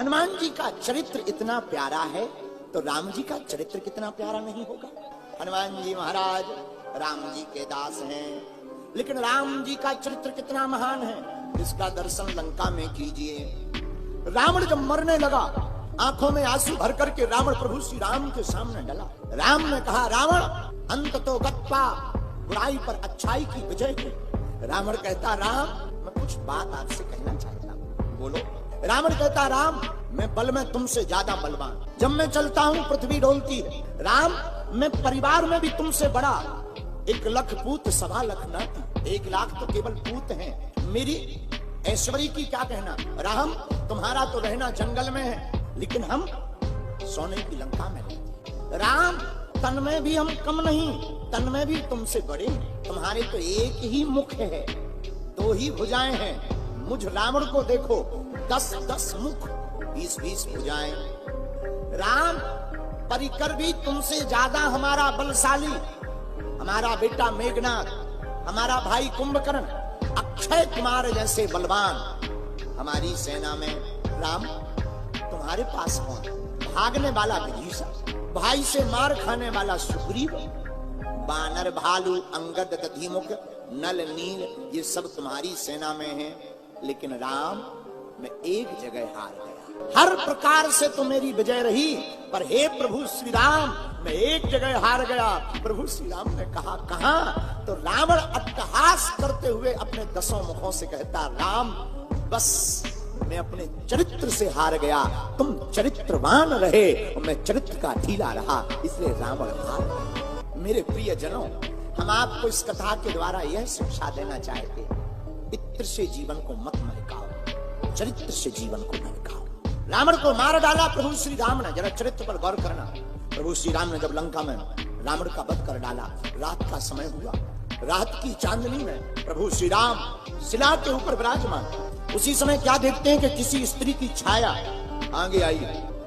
हनुमान जी का चरित्र इतना प्यारा है तो राम जी का चरित्र कितना प्यारा नहीं होगा। हनुमान जी महाराज राम जी के दास हैं, लेकिन राम जी का चरित्र कितना महान है इसका दर्शन लंका में कीजिए। रावण जब मरने लगा, आंखों में आंसू भर करके रावण प्रभु श्री राम के सामने डला। राम ने कहा, रावण अंत तो गत्वा, बुराई पर अच्छाई की विजय हुई। रावण कहता, राम मैं कुछ बात आपसे कहना चाहता हूँ, बोलो। रावण कहता, राम मैं बल में तुमसे ज्यादा बलवान, जब मैं चलता हूँ पृथ्वी डोलती है। राम मैं परिवार में भी तुमसे बड़ा, 1 लाख पूत 1.25 लाख नाती, 1 लाख तो केवल पूत हैं, मेरी ऐश्वर्य की क्या कहना। राम तुम्हारा तो रहना जंगल में है, लेकिन हम सोने की लंका में रहते। राम तन में भी हम कम नहीं, तन में भी तुमसे बड़े हैं। तुम्हारे तो एक ही मुख है, 2 ही भुजाएं हैं। मुझ रावण को देखो, 10-10 मुख, 20-20 भुजाएं। राम परिकर भी तुमसे ज्यादा हमारा बलशाली, हमारा बेटा मेघनाथ, हमारा भाई कुंभकर्ण, अक्षय कुमार जैसे बलवान हमारी सेना में। राम तुम्हारे पास कौन? भागने वाला विभीषण, भाई से मार खाने वाला सुग्रीव, बानर भालू अंगद दधिमुख नल नील, ये सब तुम्हारी सेना में हैं। लेकिन राम मैं एक जगह हार गया। हर प्रकार से तो मेरी विजय रही, पर हे प्रभु श्री राम मैं एक जगह हार गया। प्रभु श्री राम ने कहा, कहां? तो रावण अट्टहास करते हुए अपने 10 मुखों से कहता, राम बस मैं अपने चरित्र से हार गया, तुम चरित्रवान रहे और मैं चरित्र का ढीला रहा, इसलिए रावण हार गया। मेरे प्रिय जनों, हम आपको इस कथा के द्वारा यह शिक्षा देना चाहते, इत्र से जीवन को मत महकाओ, चरित्र से जीवन को महकाओ। रावण को मार डाला प्रभु श्री राम ने, जरा चरित्र पर गौर करना। प्रभु श्री राम ने जब लंका में रावण का वध कर डाला, रात का समय हुआ, रात की चांदनी में प्रभु श्री राम शिला के ऊपर विराजमान। उसी समय क्या देखते हैं कि किसी स्त्री की छाया आगे आई।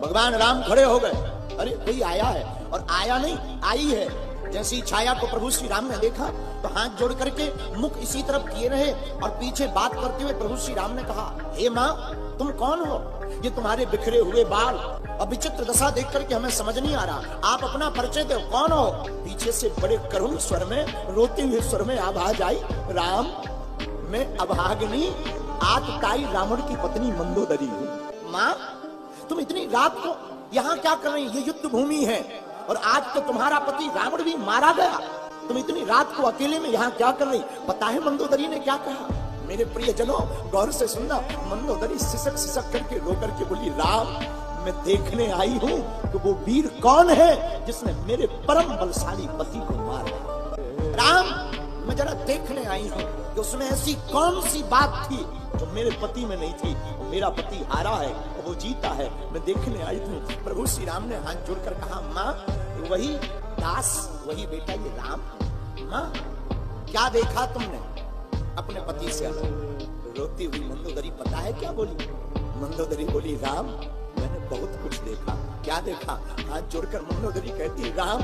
भगवान राम खड़े हो गए, अरे कोई आया है, और आया नहीं आई है। जैसी छाया को प्रभु श्री राम ने देखा तो हाथ जोड़ करके मुख इसी तरफ किए रहे और पीछे बात करते हुए प्रभु श्री राम ने कहा, हे माँ तुम कौन हो? ये तुम्हारे बिखरे हुए बाल और विचित्र दशा देख करके हमें समझ नहीं आ रहा, आप अपना परिचय दो, कौन हो? पीछे से बड़े करुण स्वर में, रोते हुए स्वर में आवाज आई, राम मैं अभागिनी आतताई रावण की पत्नी मंदोदरी हूँ। माँ तुम इतनी रात को यहाँ क्या कर रही? ये युद्ध भूमि है और आज तो तुम्हारा पति रावण भी मारा गया, तुम इतनी रात को अकेले में यहाँ क्या कर रही? पता है मंदोदरी ने क्या कहा? मेरे प्रिय जनों गौर से सुनना। मंदोदरी सिसक सिसक करके रो करके बोली, राम मैं देखने आई हूँ कि वो वीर कौन है जिसने मेरे परम बलशाली पति को मारा। राम मैं जरा देखने आई हूँ कि उसमें ऐसी कौन सी बात थी जो मेरे पति में नहीं थी। मेरा पति हारा है और वो जीता है, मैं देखने आई थी। प्रभु श्री राम ने हाथ जोड़कर कहा, माँ वही दास वही बेटा ये राम। माँ क्या देखा तुमने अपने पति से अलग? रोती हुई मंदोदरी पता है क्या बोली? मंदोदरी बोली, राम मैंने बहुत कुछ देखा। क्या देखा? हाथ जोड़कर मंदोदरी कहती, राम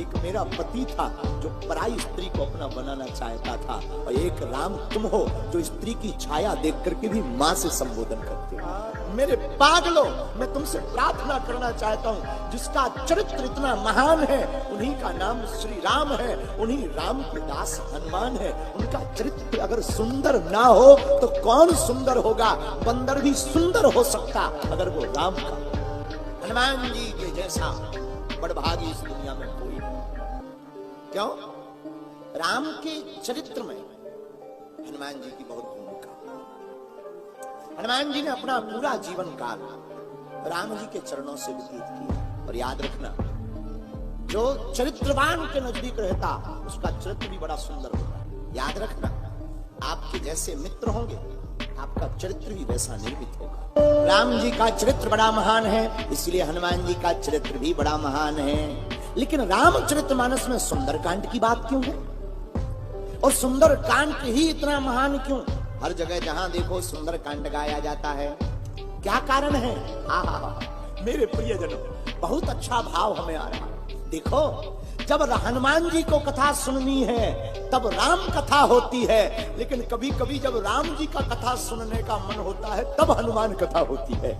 एक मेरा पति था जो पराई स्त्री को अपना बनाना चाहता था, और एक राम तुम हो जो स्त्री की छाया देख करके भी माँ से संबोधन करते हो। मेरे पागलों मैं तुमसे प्रार्थना करना चाहता हूँ, जिसका चरित्र इतना महान है उन्हीं का नाम श्री राम है, उन्हीं राम के दास हनुमान है। उनका चरित्र अगर सुंदर ना हो तो कौन सुंदर होगा? बंदर भी सुंदर हो सकता अगर वो राम का। हनुमान जी के जैसा बड़भागी इस दुनिया में कोई नहीं। क्यों? राम के चरित्र में हनुमान जी की बहुत भूमिका। हनुमान जी ने अपना पूरा जीवन काल राम जी के चरणों से व्यतीत किया। और याद रखना, जो चरित्रवान के नजदीक रहता उसका चरित्र भी बड़ा सुंदर होगा। याद रखना, आपके जैसे मित्र होंगे आपका चरित्र भी वैसा निर्मित होगा। राम जी का चरित्र बड़ा महान है, इसलिए हनुमान जी का चरित्र भी बड़ा महान है। लेकिन रामचरितमानस में सुंदरकांड की बात क्यों है? और सुंदरकांड ही इतना महान क्यों? हर जगह जहां देखो सुंदरकांड गाया जाता है, क्या कारण है? मेरे प्रियजनों बहुत अच्छा भाव हमें आ रहा। देखो जब हनुमान जी को कथा सुननी है तब राम कथा होती है, लेकिन कभी कभी जब राम जी का कथा सुनने का मन होता है तब हनुमान कथा होती है।